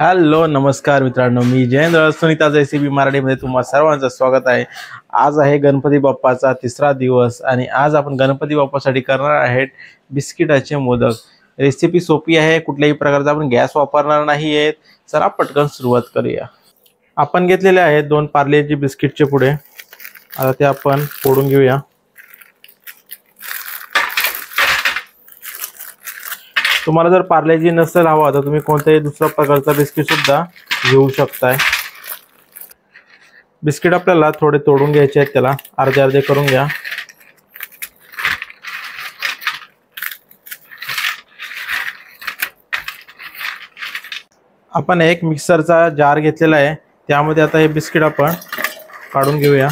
Hello नमस्कार मित्रांनो, मी Jayendra Sunita recipe मराठीमध्ये तुम्हा सर्वांचं स्वागत आहे। आज आहे गणपती बाप्पाचा तिसरा दिवस आणि आज आपण गणपती बाप्पासाठी करणार आहेत बिस्किटाचे मोदक। रेसिपी सोपी आहे, कुठल्याही प्रकारचा आपण गॅस वापरणार नाही आहे। चला पटकन सुरुवात करूया। आपण घेतलेले आहेत 2 पार्लेजी बिस्किटचे पुडे। आता ते आपण फोडून घेऊया। तुम्हाला जर पार्लेजी नसेल हवा तर तुम्ही कोणत्याही दुसऱ्या प्रकारचा बिस्किट सुद्धा घेऊ शकताय। बिस्किट आपल्याला थोडे तोडून घ्यायचे आहेत, त्याला अर्धे अर्धे करून घ्या। आपण एक मिक्सरचा जार घेतलेला आहे, त्यामध्ये आता हे बिस्किट आपण काढून घेऊया।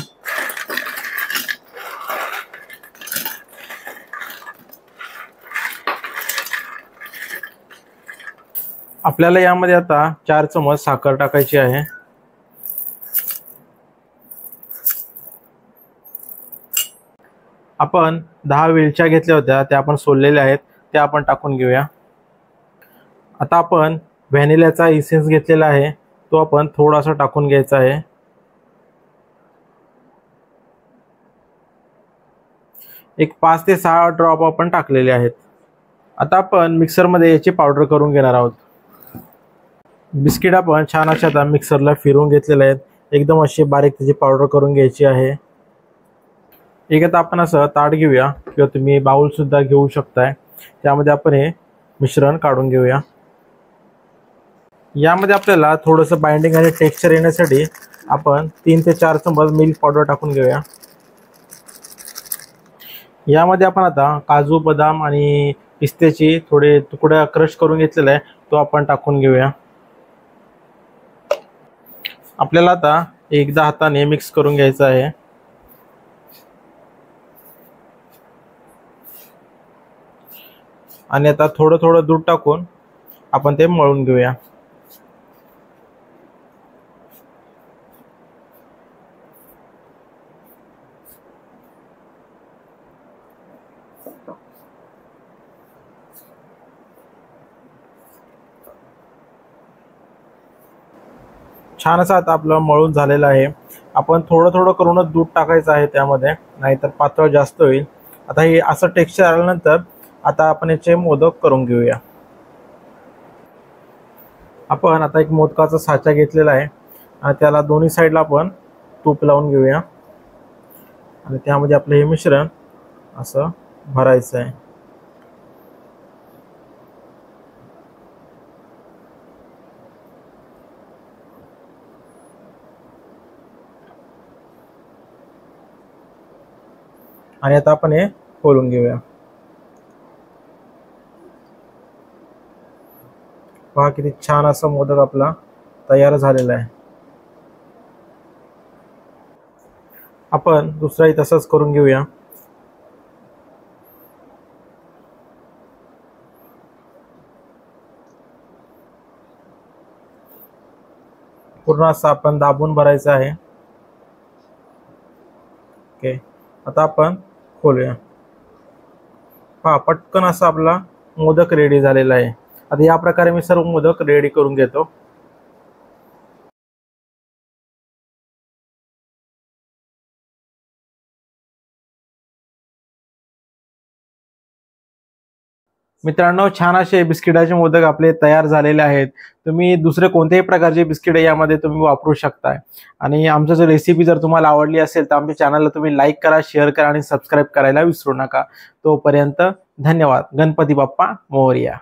आपल्याला यामध्ये आता 4 चमच साखर टाकायची आहे। आपण 10 वेलच्या घेतल्या होत्या, त्या आपण सोललेल्या आहेत, त्या आपण टाकून घेऊया। आता आपण व्हॅनिलाचा इसेन्स घेतलेला आहे, तो आपण थोडासा टाकून घ्यायचा आहे। एक 5 ते 6 ड्रॉप आपण टाकलेले आहेत। आता आपण मिक्सर मध्ये याची पावडर करून घेणार आहोत। बिस्किट आपण छान अशा आता मिक्सरला फिरवून घेतलेले आहेत, एकदम अशी बारीक त्याची पावडर करून घ्यायची आहे। एक आता आपण असं ताट घेऊया किंवा तुम्ही बाउल सुद्धा घेऊ शकताय, त्यामध्ये आपण हे मिश्रण काढून घेऊया। यामध्ये आपल्याला थोडंसं बाइंडिंग आणि टेक्स्चर येण्यासाठी आपण 3 ते 4 चमच मिल्क पावडर टाकून घेऊया। यामध्ये आपण आता काजू बदाम आणि पिस्त्याची थोडे तुकडे क्रश करून घेतलेले आहे, तो आपण टाकून घेऊया। आपल्याला आता एकदा हाताने मिक्स करून घ्यायचं आहे। आणि आता थोडं थोडं दूध टाकून आपण ते मळून घेऊया। छान असं आता आपलं मळून झालेलं आहे। आपण थोडं थोडं करूनच दूध टाकायचं आहे त्यामध्ये, नाहीतर पातळ जास्त होईल। आता हे असं टेक्स्चर आल्यानंतर आता आपण याचे मोदक करून घेऊया। आपण आता एक मोदकाचा साचा घेतलेला आहे आणि त्याला दोन्ही साइडला आपण तूप लावून घेऊया आणि त्यामध्ये आपलं हे मिश्रण असं भरायचं आहे। आणि आता आपण हे खोलून घेऊया। पहा किती छान असा मोदक आपला तयार झालेला आहे। आपण दुसराही तसंच करून घेऊया। पूर्ण असं आपण दाबून भरायचं आहे। ओके, आता आपण खोलूया। पहा पटकन असा आपला मोदक रेडी झालेला आहे। आता या प्रकारे मी सर्व मोदक रेडी करून घेतो। मित्रांनो, छान असे बिस्किटाचे मोदक आपले तयार झालेले आहेत। तुम्ही दुसरे कोणत्याही प्रकारचे बिस्किट यामध्ये तुम्ही वापरू शकता। आणि आमची जर रेसिपी जर तुम्हाला आवडली असेल तर आमच्या चॅनलला तुम्ही लाईक करा, शेअर करा आणि सबस्क्राइब करायला विसरू नका। तोपर्यंत धन्यवाद। गणपती बाप्पा मोरया।